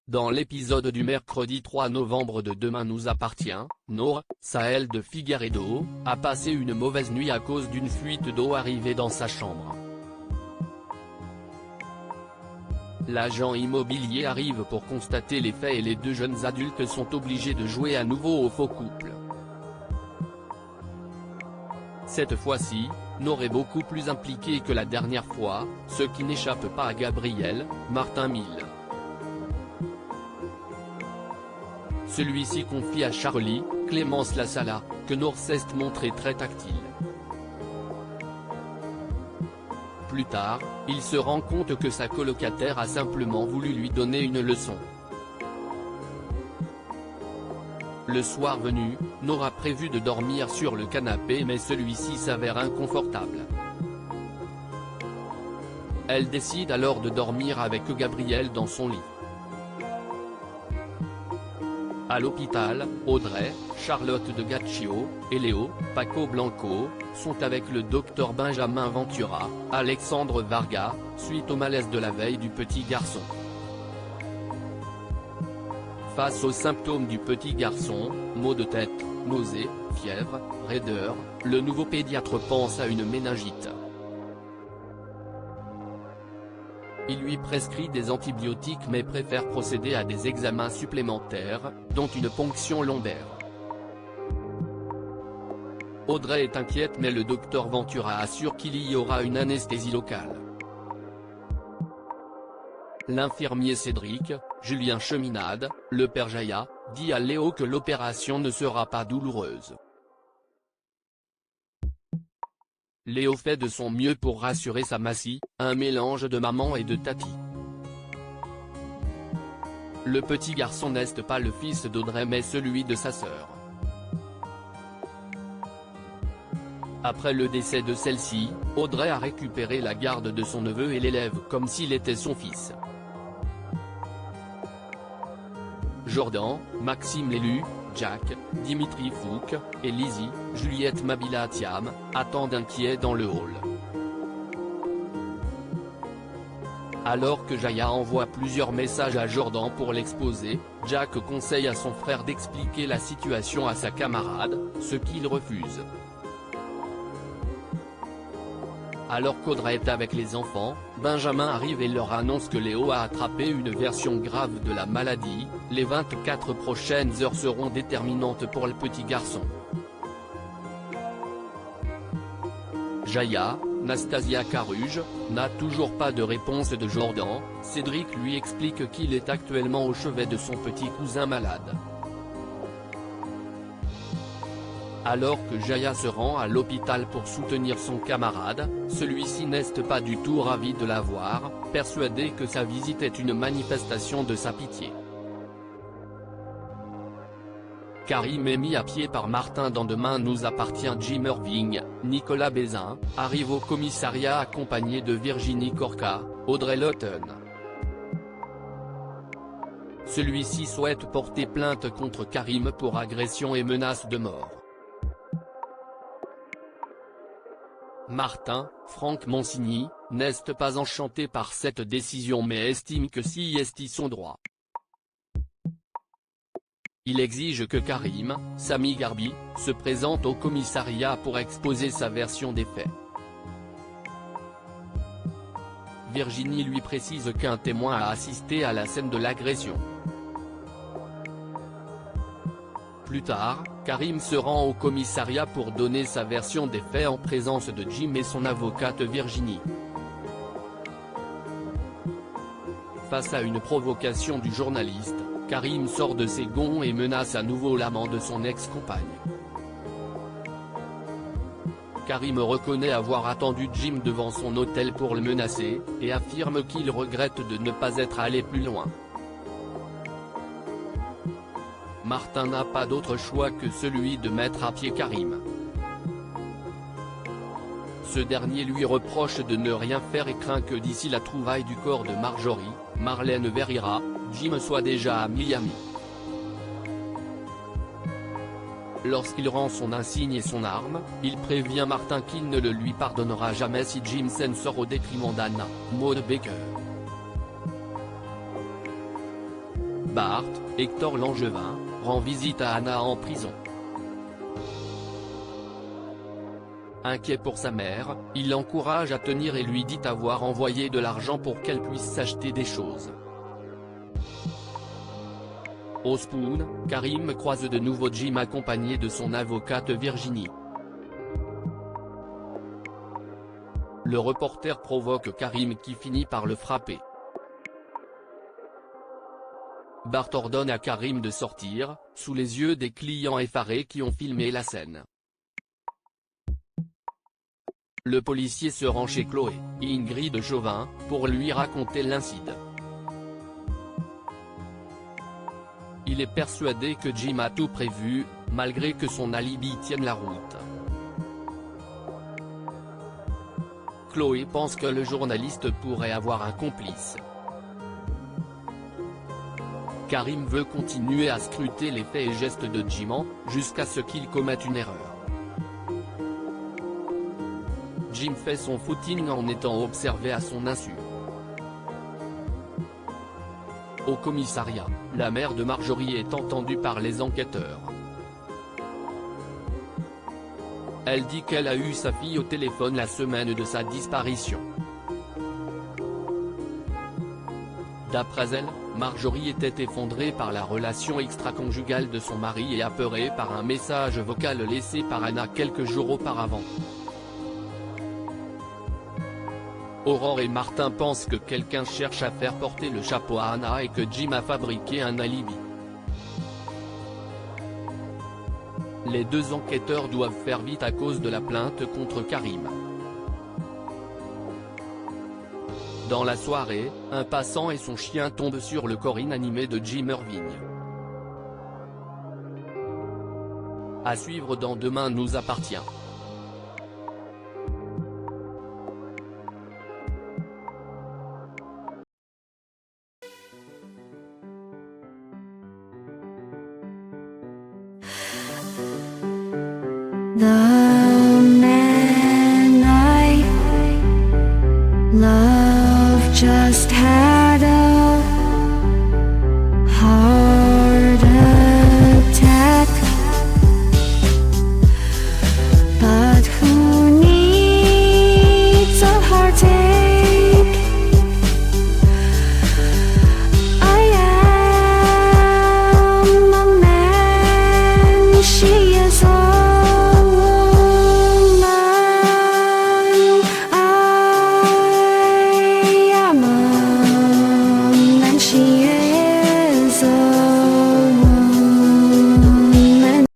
Dans l'épisode du mercredi 3 novembre de Demain nous appartient, Nour, Sahel de Figueiredo, a passé une mauvaise nuit à cause d'une fuite d'eau arrivée dans sa chambre. L'agent immobilier arrive pour constater les faits et les deux jeunes adultes sont obligés de jouer à nouveau au faux couple. Cette fois-ci, Nour est beaucoup plus impliqué que la dernière fois, ce qui n'échappe pas à Gabriel, Martin Mille. Celui-ci confie à Charlie, Clémence Lassala, que Nour s'est montré très tactile. Plus tard, il se rend compte que sa colocataire a simplement voulu lui donner une leçon. Le soir venu, Nour a prévu de dormir sur le canapé mais celui-ci s'avère inconfortable. Elle décide alors de dormir avec Gabriel dans son lit. À l'hôpital, Audrey, Charlotte de Gaccio, et Léo, Paco Blanco, sont avec le docteur Benjamin Ventura, Alexandre Varga, suite au malaise de la veille du petit garçon. Face aux symptômes du petit garçon, maux de tête, nausées, fièvre, raideur, le nouveau pédiatre pense à une méningite. Il lui prescrit des antibiotiques mais préfère procéder à des examens supplémentaires, dont une ponction lombaire. Audrey est inquiète mais le docteur Ventura assure qu'il y aura une anesthésie locale. L'infirmier Cédric, Julien Cheminade, le père Jaya, dit à Léo que l'opération ne sera pas douloureuse. Léo fait de son mieux pour rassurer sa massie, un mélange de maman et de tati. Le petit garçon n'est pas le fils d'Audrey mais celui de sa sœur. Après le décès de celle-ci, Audrey a récupéré la garde de son neveu et l'élève comme s'il était son fils. Jordan, Maxime Lélu, Jack, Dimitri Fouque, et Lizzie, Juliette Mabila Thiam, attendent inquiets dans le hall. Alors que Jaya envoie plusieurs messages à Jordan pour l'exposer, Jack conseille à son frère d'expliquer la situation à sa camarade, ce qu'il refuse. Alors qu'Audrey est avec les enfants, Benjamin arrive et leur annonce que Léo a attrapé une version grave de la maladie. Les 24 prochaines heures seront déterminantes pour le petit garçon. Jaya, Nastasia Caruge, n'a toujours pas de réponse de Jordan. Cédric lui explique qu'il est actuellement au chevet de son petit cousin malade. Alors que Jaya se rend à l'hôpital pour soutenir son camarade, celui-ci n'est pas du tout ravi de la voir, persuadé que sa visite est une manifestation de sa pitié. Karim est mis à pied par Martin dans Demain nous appartient. Jim Irving, Nicolas Bézin, arrive au commissariat accompagné de Virginie Corca, Audrey Lawton. Celui-ci souhaite porter plainte contre Karim pour agression et menace de mort. Martin, Franck Monsigny, n'est pas enchanté par cette décision mais estime que si est son droit. Il exige que Karim, Sami Garbi, se présente au commissariat pour exposer sa version des faits. Virginie lui précise qu'un témoin a assisté à la scène de l'agression. Plus tard, Karim se rend au commissariat pour donner sa version des faits en présence de Jim et son avocate Virginie. Face à une provocation du journaliste, Karim sort de ses gonds et menace à nouveau l'amant de son ex-compagne. Karim reconnaît avoir attendu Jim devant son hôtel pour le menacer, et affirme qu'il regrette de ne pas être allé plus loin. Martin n'a pas d'autre choix que celui de mettre à pied Karim. Ce dernier lui reproche de ne rien faire et craint que d'ici la trouvaille du corps de Marjorie, Marlène Verriera, Jim soit déjà à Miami. Lorsqu'il rend son insigne et son arme, il prévient Martin qu'il ne le lui pardonnera jamais si Jim s'en sort au détriment d'Anna, Maud Baker. Bart, Hector Langevin, rend visite à Anna en prison. Inquiet pour sa mère, il l'encourage à tenir et lui dit avoir envoyé de l'argent pour qu'elle puisse s'acheter des choses. Au Spoon, Karim croise de nouveau Jim accompagné de son avocate Virginie. Le reporter provoque Karim qui finit par le frapper. Bart ordonne à Karim de sortir, sous les yeux des clients effarés qui ont filmé la scène. Le policier se rend chez Chloé, Ingrid Chauvin, pour lui raconter l'incident. Il est persuadé que Jim a tout prévu, malgré que son alibi tienne la route. Chloé pense que le journaliste pourrait avoir un complice. Karim veut continuer à scruter les faits et gestes de Jim, jusqu'à ce qu'il commette une erreur. Jim fait son footing en étant observé à son insu. Au commissariat, la mère de Marjorie est entendue par les enquêteurs. Elle dit qu'elle a eu sa fille au téléphone la semaine de sa disparition. D'après elle, Marjorie était effondrée par la relation extra-conjugale de son mari et apeurée par un message vocal laissé par Anna quelques jours auparavant. Aurore et Martin pensent que quelqu'un cherche à faire porter le chapeau à Anna et que Jim a fabriqué un alibi. Les deux enquêteurs doivent faire vite à cause de la plainte contre Karim. Dans la soirée, un passant et son chien tombent sur le corps inanimé de Jim Irving. À suivre dans Demain nous appartient.